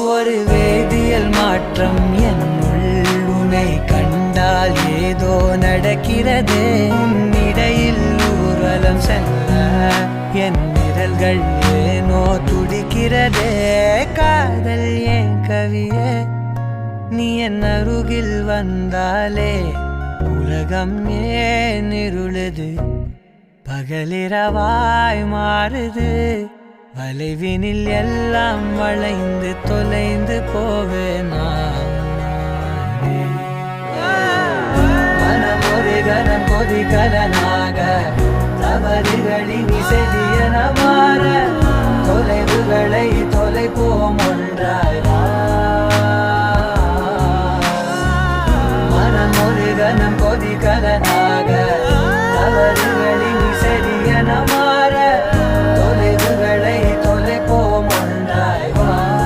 ஒரு வேதியியல் மாற்றம் என்னுள் உன்னை கண்டால் ஏதோ நடக்கிறது. இடையில் ஊர்வலம் செல்ல என் விரல்கள் ஏனோ துடிக்கிறதே. காதல் ஏன் கவியே, நீ என் அருகில் வந்தாலே உலகம் ஏன் இருளுது, பகலிரவாய் மாறுது. வளைவினில் எல்லாம் வளைந்து தொலைந்து போவேனா. மனம் ஒரு கணம் கொதிகலனாக தவறுகளின் இசையன மாற தொலைவுகளை தொலைப்போம் ஒன்றாய்.